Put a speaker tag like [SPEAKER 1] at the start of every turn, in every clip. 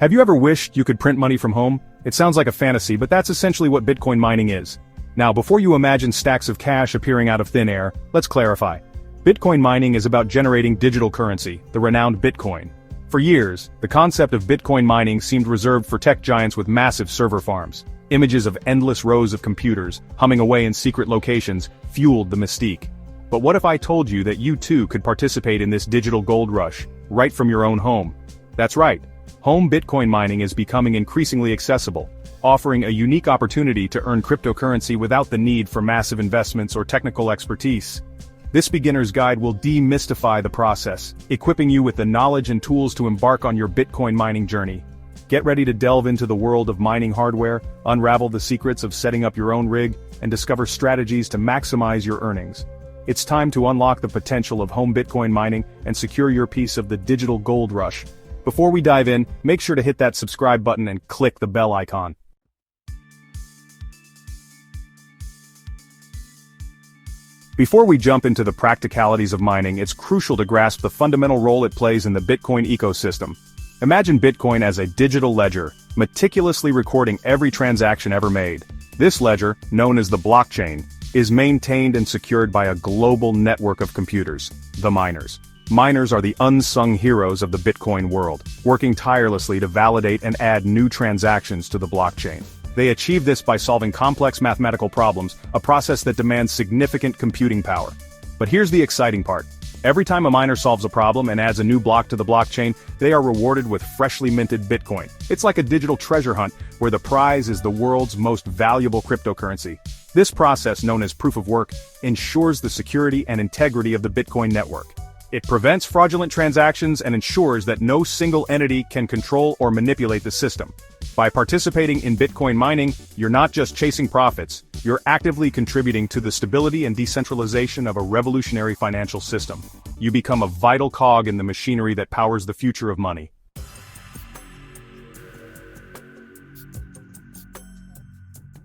[SPEAKER 1] Have you ever wished you could print money from home? It sounds like a fantasy, but that's essentially what Bitcoin mining is. Now, before you imagine stacks of cash appearing out of thin air, let's clarify. Bitcoin mining is about generating digital currency, the renowned Bitcoin. For years, the concept of Bitcoin mining seemed reserved for tech giants with massive server farms. Images of endless rows of computers, humming away in secret locations, fueled the mystique. But what if I told you that you too could participate in this digital gold rush, right from your own home? That's right. Home Bitcoin mining is becoming increasingly accessible, offering a unique opportunity to earn cryptocurrency without the need for massive investments or technical expertise. This beginner's guide will demystify the process, equipping you with the knowledge and tools to embark on your Bitcoin mining journey. Get ready to delve into the world of mining hardware, unravel the secrets of setting up your own rig, and discover strategies to maximize your earnings. It's time to unlock the potential of home Bitcoin mining and secure your piece of the digital gold rush. Before we dive in, make sure to hit that subscribe button and click the bell icon. Before we jump into the practicalities of mining, it's crucial to grasp the fundamental role it plays in the Bitcoin ecosystem. Imagine Bitcoin as a digital ledger, meticulously recording every transaction ever made. This ledger, known as the blockchain, is maintained and secured by a global network of computers, the miners. Miners are the unsung heroes of the Bitcoin world, working tirelessly to validate and add new transactions to the blockchain. They achieve this by solving complex mathematical problems, a process that demands significant computing power. But here's the exciting part. Every time a miner solves a problem and adds a new block to the blockchain, they are rewarded with freshly minted Bitcoin. It's like a digital treasure hunt, where the prize is the world's most valuable cryptocurrency. This process, known as proof of work, ensures the security and integrity of the Bitcoin network. It prevents fraudulent transactions and ensures that no single entity can control or manipulate the system. By participating in Bitcoin mining, you're not just chasing profits, you're actively contributing to the stability and decentralization of a revolutionary financial system. You become a vital cog in the machinery that powers the future of money.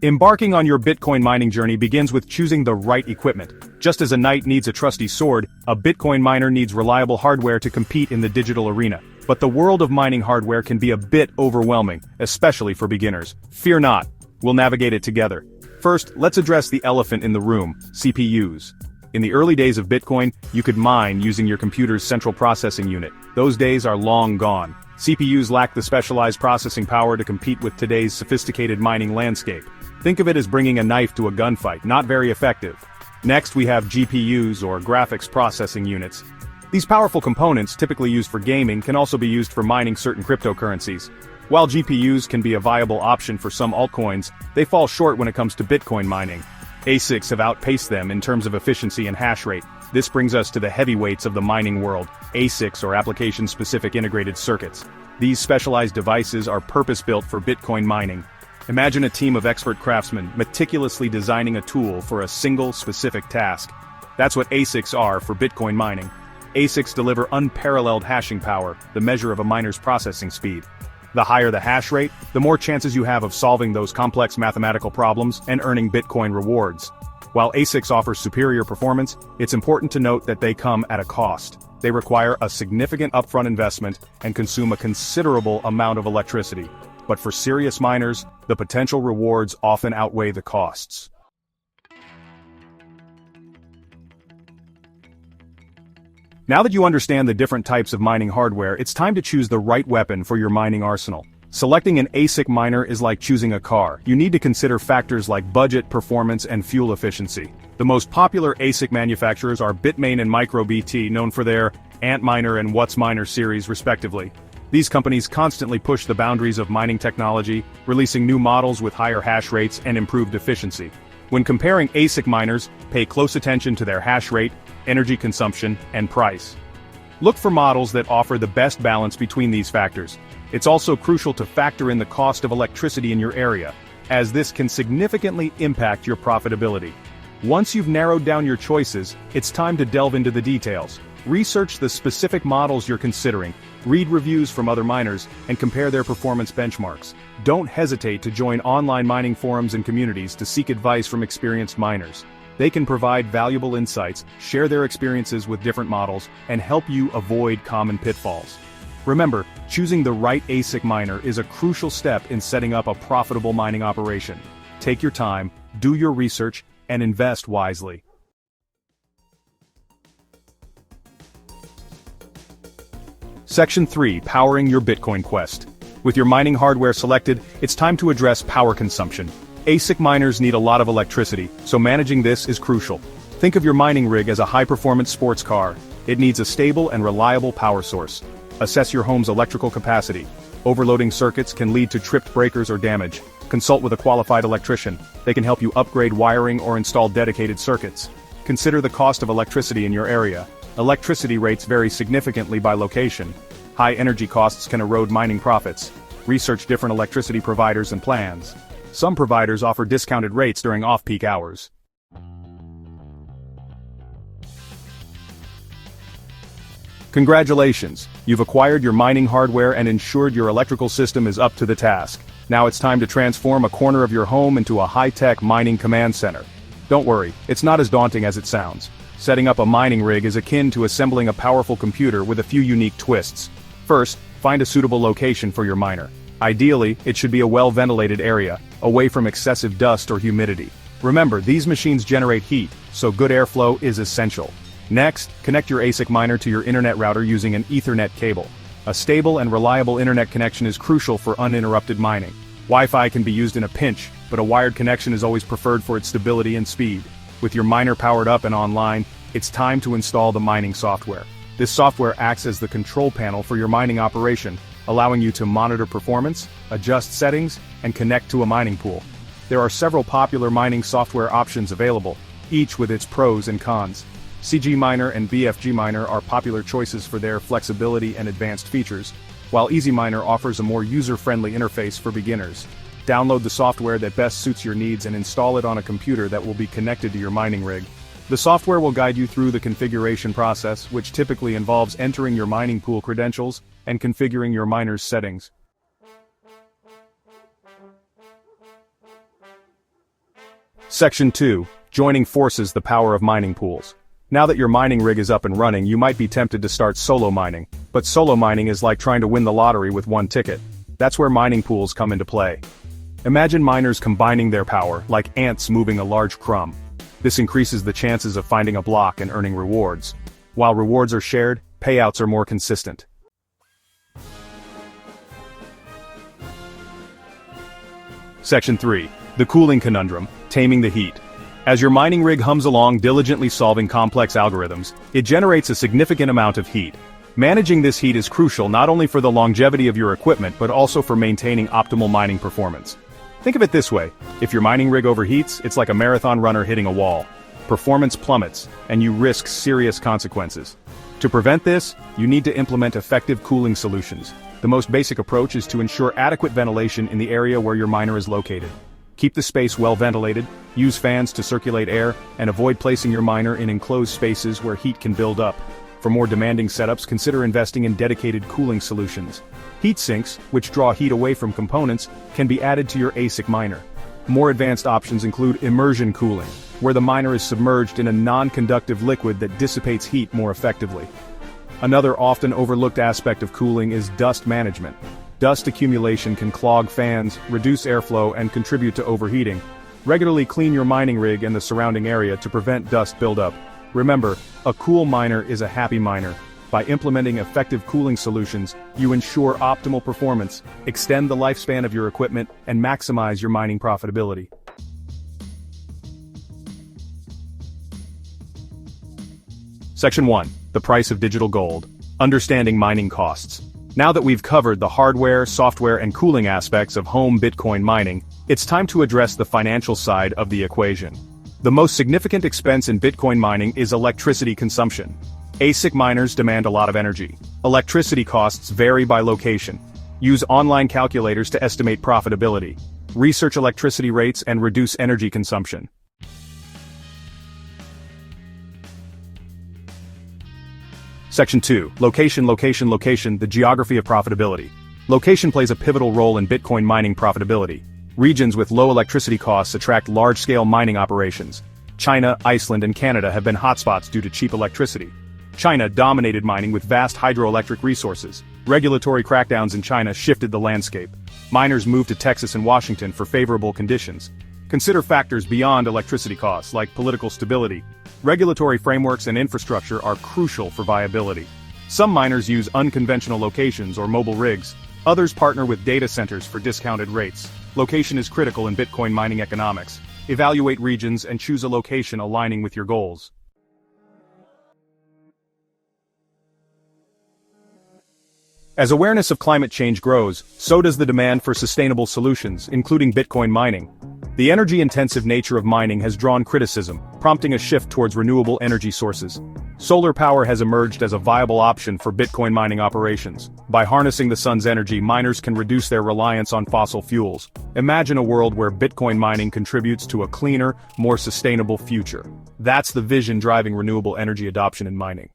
[SPEAKER 1] Embarking on your Bitcoin mining journey begins with choosing the right equipment. Just as a knight needs a trusty sword, a Bitcoin miner needs reliable hardware to compete in the digital arena. But the world of mining hardware can be a bit overwhelming, especially for beginners. Fear not, we'll navigate it together. First, let's address the elephant in the room, CPUs. In the early days of Bitcoin, you could mine using your computer's central processing unit. Those days are long gone. CPUs lack the specialized processing power to compete with today's sophisticated mining landscape. Think of it as bringing a knife to a gunfight, not very effective. Next, we have GPUs, or graphics processing units. These powerful components, typically used for gaming, can also be used for mining certain cryptocurrencies. While GPUs can be a viable option for some altcoins, they fall short when it comes to Bitcoin mining. ASICs have outpaced them in terms of efficiency and hash rate. This brings us to the heavyweights of the mining world, ASICs, or application-specific integrated circuits. These specialized devices are purpose-built for Bitcoin mining. Imagine a team of expert craftsmen meticulously designing a tool for a single specific task. That's what ASICs are for Bitcoin mining. ASICs deliver unparalleled hashing power, the measure of a miner's processing speed. The higher the hash rate, the more chances you have of solving those complex mathematical problems and earning Bitcoin rewards. While ASICs offer superior performance, it's important to note that they come at a cost. They require a significant upfront investment and consume a considerable amount of electricity. But for serious miners, the potential rewards often outweigh the costs. Now that you understand the different types of mining hardware, it's time to choose the right weapon for your mining arsenal. Selecting an ASIC miner is like choosing a car. You need to consider factors like budget, performance, and fuel efficiency. The most popular ASIC manufacturers are Bitmain and MicroBT, known for their Antminer and WhatsMiner series respectively. These companies constantly push the boundaries of mining technology, releasing new models with higher hash rates and improved efficiency. When comparing ASIC miners, pay close attention to their hash rate, energy consumption, and price. Look for models that offer the best balance between these factors. It's also crucial to factor in the cost of electricity in your area, as this can significantly impact your profitability. Once you've narrowed down your choices, it's time to delve into the details. Research the specific models you're considering, read reviews from other miners, and compare their performance benchmarks. Don't hesitate to join online mining forums and communities to seek advice from experienced miners. They can provide valuable insights, share their experiences with different models, and help you avoid common pitfalls. Remember, choosing the right ASIC miner is a crucial step in setting up a profitable mining operation. Take your time, do your research, and invest wisely. Section 3. Powering your Bitcoin quest. With your mining hardware selected, it's time to address power consumption. ASIC miners need a lot of electricity, so managing this is crucial. Think of your mining rig as a high-performance sports car. It needs a stable and reliable power source. Assess your home's electrical capacity. Overloading circuits can lead to tripped breakers or damage. Consult with a qualified electrician. They can help you upgrade wiring or install dedicated circuits. Consider the cost of electricity in your area. Electricity rates vary significantly by location. High energy costs can erode mining profits. Research different electricity providers and plans. Some providers offer discounted rates during off-peak hours. Congratulations! You've acquired your mining hardware and ensured your electrical system is up to the task. Now it's time to transform a corner of your home into a high-tech mining command center. Don't worry, it's not as daunting as it sounds. Setting up a mining rig is akin to assembling a powerful computer with a few unique twists. First, find a suitable location for your miner. Ideally, it should be a well-ventilated area, away from excessive dust or humidity. Remember, these machines generate heat, so good airflow is essential. Next, connect your ASIC miner to your internet router using an Ethernet cable. A stable and reliable internet connection is crucial for uninterrupted mining. Wi-Fi can be used in a pinch, but a wired connection is always preferred for its stability and speed. With your miner powered up and online, it's time to install the mining software. This software acts as the control panel for your mining operation, allowing you to monitor performance, adjust settings, and connect to a mining pool. There are several popular mining software options available, each with its pros and cons. CG Miner and BFG Miner are popular choices for their flexibility and advanced features, while Easy Miner offers a more user-friendly interface for beginners. Download the software that best suits your needs and install it on a computer that will be connected to your mining rig. The software will guide you through the configuration process, which typically involves entering your mining pool credentials and configuring your miner's settings. Section 2. Joining forces: the power of mining pools. Now that your mining rig is up and running, you might be tempted to start solo mining. But solo mining is like trying to win the lottery with one ticket. That's where mining pools come into play. Imagine miners combining their power, like ants moving a large crumb. This increases the chances of finding a block and earning rewards. While rewards are shared, payouts are more consistent. Section 3. The cooling conundrum: taming the heat. As your mining rig hums along diligently solving complex algorithms, it generates a significant amount of heat. Managing this heat is crucial not only for the longevity of your equipment but also for maintaining optimal mining performance. Think of it this way: if your mining rig overheats, it's like a marathon runner hitting a wall. Performance plummets, and you risk serious consequences. To prevent this, you need to implement effective cooling solutions. The most basic approach is to ensure adequate ventilation in the area where your miner is located. Keep the space well ventilated, use fans to circulate air, and avoid placing your miner in enclosed spaces where heat can build up. For more demanding setups, consider investing in dedicated cooling solutions. Heat sinks, which draw heat away from components, can be added to your ASIC miner. More advanced options include immersion cooling, where the miner is submerged in a non-conductive liquid that dissipates heat more effectively. Another often overlooked aspect of cooling is dust management. Dust accumulation can clog fans, reduce airflow, and contribute to overheating. Regularly clean your mining rig and the surrounding area to prevent dust buildup. Remember, a cool miner is a happy miner. By implementing effective cooling solutions, you ensure optimal performance, extend the lifespan of your equipment, and maximize your mining profitability. Section 1. The price of digital gold. Understanding mining costs. Now that we've covered the hardware, software, and cooling aspects of home Bitcoin mining, it's time to address the financial side of the equation. The most significant expense in Bitcoin mining is electricity consumption. ASIC miners demand a lot of energy. Electricity costs vary by location. Use online calculators to estimate profitability. Research electricity rates and reduce energy consumption. Section 2. Location, the geography of profitability. Location plays a pivotal role in Bitcoin mining profitability. Regions with low electricity costs attract large-scale mining operations. China, Iceland, and Canada have been hotspots due to cheap electricity. China dominated mining with vast hydroelectric resources. Regulatory crackdowns in China shifted the landscape. Miners moved to Texas and Washington for favorable conditions. Consider factors beyond electricity costs, like political stability. Regulatory frameworks and infrastructure are crucial for viability. Some miners use unconventional locations or mobile rigs. Others partner with data centers for discounted rates. Location is critical in Bitcoin mining economics. Evaluate regions and choose a location aligning with your goals. As awareness of climate change grows, so does the demand for sustainable solutions, including Bitcoin mining. The energy-intensive nature of mining has drawn criticism, prompting a shift towards renewable energy sources. Solar power has emerged as a viable option for Bitcoin mining operations. By harnessing the sun's energy, miners can reduce their reliance on fossil fuels. Imagine a world where Bitcoin mining contributes to a cleaner, more sustainable future. That's the vision driving renewable energy adoption in mining.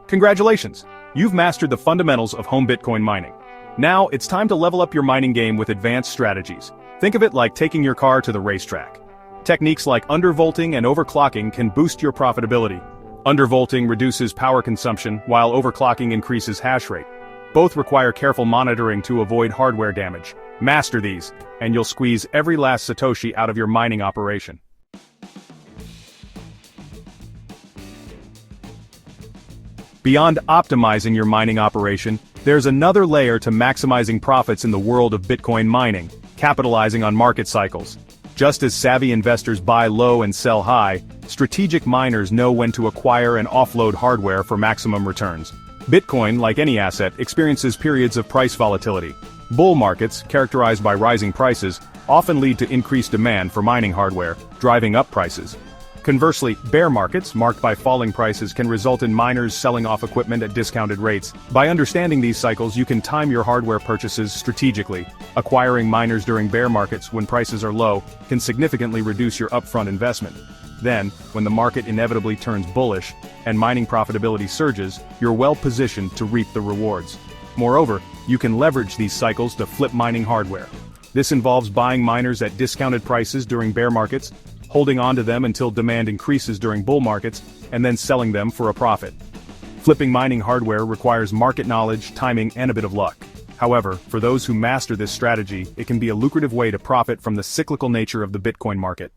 [SPEAKER 1] Congratulations! You've mastered the fundamentals of home Bitcoin mining. Now, it's time to level up your mining game with advanced strategies. Think of it like taking your car to the racetrack. Techniques like undervolting and overclocking can boost your profitability. Undervolting reduces power consumption, while overclocking increases hash rate. Both require careful monitoring to avoid hardware damage. Master these, and you'll squeeze every last Satoshi out of your mining operation. Beyond optimizing your mining operation, there's another layer to maximizing profits in the world of Bitcoin mining, capitalizing on market cycles. Just as savvy investors buy low and sell high, strategic miners know when to acquire and offload hardware for maximum returns. Bitcoin, like any asset, experiences periods of price volatility. Bull markets, characterized by rising prices, often lead to increased demand for mining hardware, driving up prices. Conversely, bear markets, marked by falling prices, can result in miners selling off equipment at discounted rates. By understanding these cycles, you can time your hardware purchases strategically. Acquiring miners during bear markets when prices are low can significantly reduce your upfront investment. Then, when the market inevitably turns bullish and mining profitability surges, you're well positioned to reap the rewards. Moreover, you can leverage these cycles to flip mining hardware. This involves buying miners at discounted prices during bear markets, holding on to them until demand increases during bull markets, and then selling them for a profit. Flipping mining hardware requires market knowledge, timing, and a bit of luck. However, for those who master this strategy, it can be a lucrative way to profit from the cyclical nature of the Bitcoin market.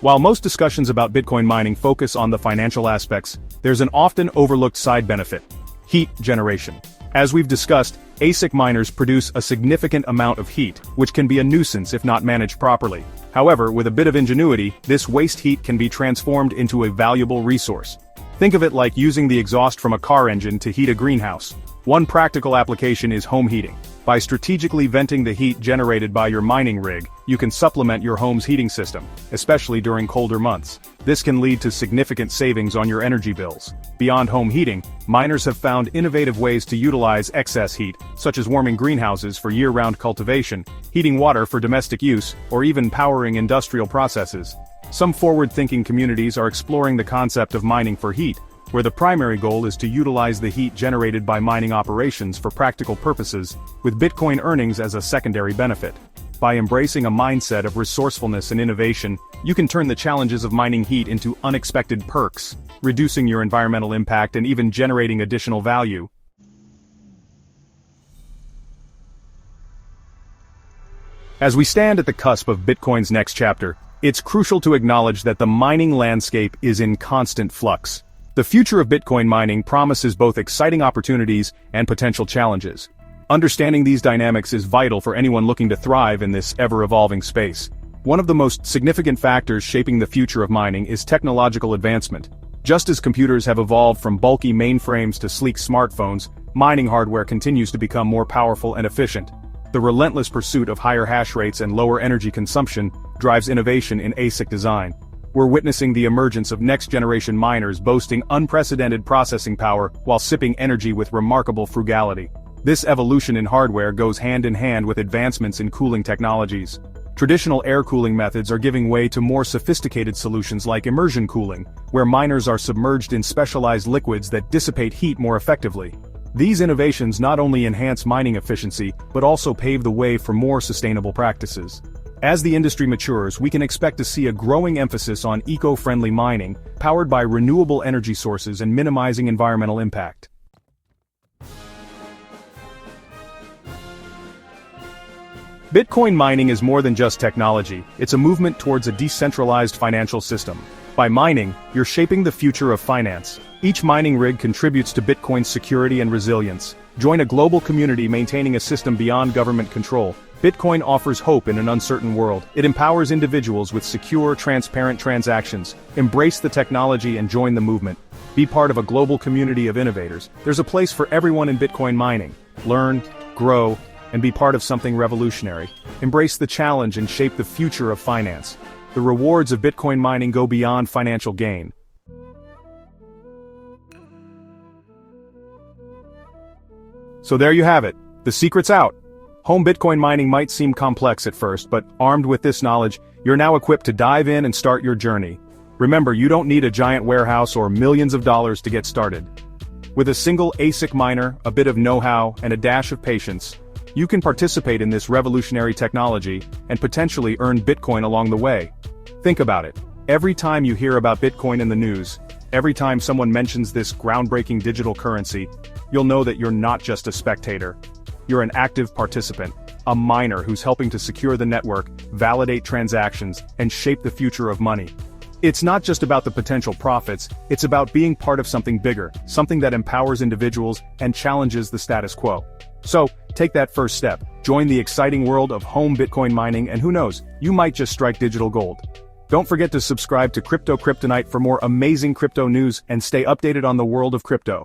[SPEAKER 1] While most discussions about Bitcoin mining focus on the financial aspects, there's an often overlooked side benefit: heat generation. As we've discussed, ASIC miners produce a significant amount of heat, which can be a nuisance if not managed properly. However, with a bit of ingenuity, this waste heat can be transformed into a valuable resource. Think of it like using the exhaust from a car engine to heat a greenhouse. One practical application is home heating. By strategically venting the heat generated by your mining rig, you can supplement your home's heating system, especially during colder months. This can lead to significant savings on your energy bills. Beyond home heating, miners have found innovative ways to utilize excess heat, such as warming greenhouses for year-round cultivation, heating water for domestic use, or even powering industrial processes. Some forward-thinking communities are exploring the concept of mining for heat, where the primary goal is to utilize the heat generated by mining operations for practical purposes, with Bitcoin earnings as a secondary benefit. By embracing a mindset of resourcefulness and innovation, you can turn the challenges of mining heat into unexpected perks, reducing your environmental impact and even generating additional value. As we stand at the cusp of Bitcoin's next chapter, it's crucial to acknowledge that the mining landscape is in constant flux. The future of Bitcoin mining promises both exciting opportunities and potential challenges. Understanding these dynamics is vital for anyone looking to thrive in this ever-evolving space. One of the most significant factors shaping the future of mining is technological advancement. Just as computers have evolved from bulky mainframes to sleek smartphones, mining hardware continues to become more powerful and efficient. The relentless pursuit of higher hash rates and lower energy consumption drives innovation in ASIC design. We're witnessing the emergence of next-generation miners boasting unprecedented processing power while sipping energy with remarkable frugality. This evolution in hardware goes hand in hand with advancements in cooling technologies. Traditional air cooling methods are giving way to more sophisticated solutions like immersion cooling, where miners are submerged in specialized liquids that dissipate heat more effectively. These innovations not only enhance mining efficiency, but also pave the way for more sustainable practices. As the industry matures, we can expect to see a growing emphasis on eco-friendly mining, powered by renewable energy sources and minimizing environmental impact. Bitcoin mining is more than just technology, it's a movement towards a decentralized financial system. By mining, you're shaping the future of finance. Each mining rig contributes to Bitcoin's security and resilience. Join a global community maintaining a system beyond government control. Bitcoin offers hope in an uncertain world. It empowers individuals with secure, transparent transactions. Embrace the technology and join the movement. Be part of a global community of innovators. There's a place for everyone in Bitcoin mining. Learn, grow, and be part of something revolutionary. Embrace the challenge and shape the future of finance. The rewards of Bitcoin mining go beyond financial gain. So there you have it. The secret's out. Home Bitcoin mining might seem complex at first, but armed with this knowledge, you're now equipped to dive in and start your journey. Remember, you don't need a giant warehouse or millions of dollars to get started. With a single ASIC miner, a bit of know-how, and a dash of patience, you can participate in this revolutionary technology and potentially earn Bitcoin along the way. Think about it. Every time you hear about Bitcoin in the news, every time someone mentions this groundbreaking digital currency, you'll know that you're not just a spectator. You're an active participant, a miner who's helping to secure the network, validate transactions, and shape the future of money. It's not just about the potential profits, it's about being part of something bigger, something that empowers individuals and challenges the status quo. So, take that first step, join the exciting world of home Bitcoin mining, and who knows, you might just strike digital gold. Don't forget to subscribe to Kryptonite for more amazing crypto news and stay updated on the world of crypto.